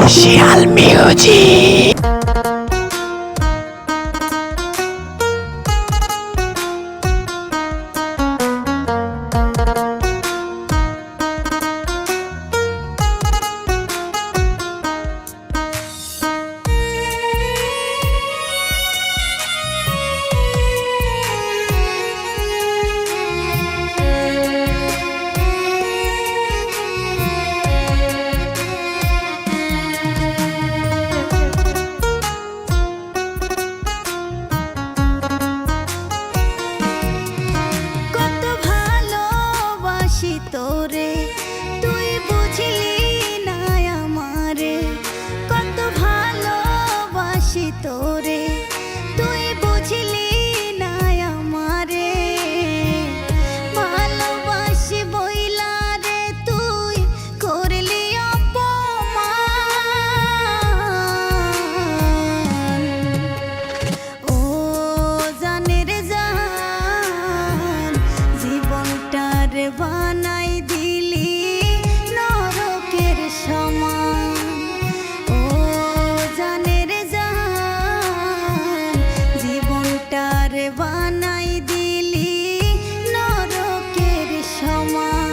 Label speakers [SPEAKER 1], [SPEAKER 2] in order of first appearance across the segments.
[SPEAKER 1] Official music.
[SPEAKER 2] তোরে তুই বুঝলি না আমারে, কত ভালোবাসি তোরে তুই বুঝলি না আমারে। ভালোবাসি বইলা রে তুই করলি অপমান। ও জানে রে জান, জীবনটার বানাই দিলি নরকের সমান। ও জানে রে জান, জীবনটার বানাই দিলি নরকের সমান।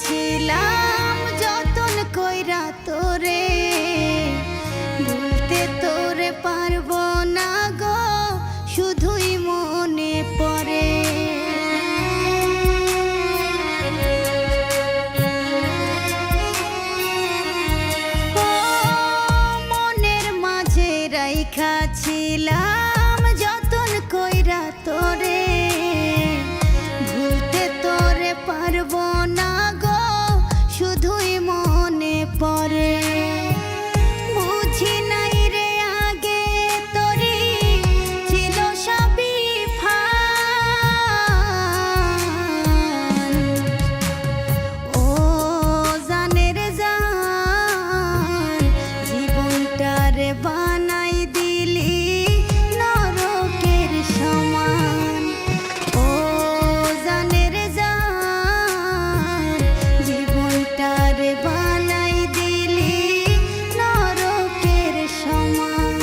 [SPEAKER 2] ছিলাম যতন কইরা তোরে, ভুলতে তোরে পারবো না গো, শুধুই মনে পড়ে। ও মনের মাঝে রাইখা ছিলাম যতন কইরা তোরে, ভুলতে তোরে পারবো না গো, শুধুই মনে পড়ে। বুঝি নাই রে আগে তোরি ছিল সবই ফান। ও জানে রে জান, জীবনটারে বানাই দিলি নরকের সমান। ও জানে রে জান, জীবনটারে বানাই দিলি নরকের সমান।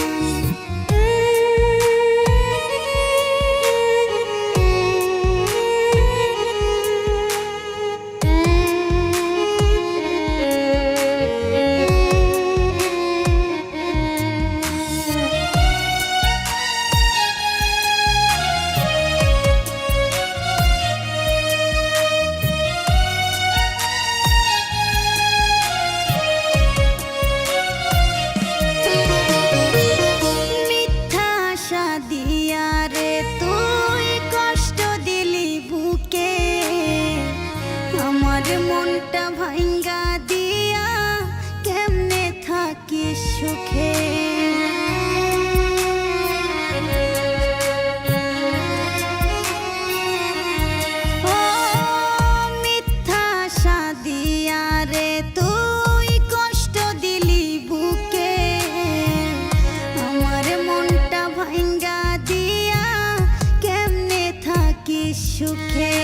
[SPEAKER 2] মিথ্যা আশা দিয়া রে তুই কষ্ট দিলি বুকে, আমার মনটা ভাঙ্গা দিয়া কেমনে থাকিস সুখে। ও মিথ্যা আশা দিয়া রে তুই কষ্ট দিলি বুকে, আমার মনটা ভাঙ্গা দিয়া কেমনে থাকিস সুখে।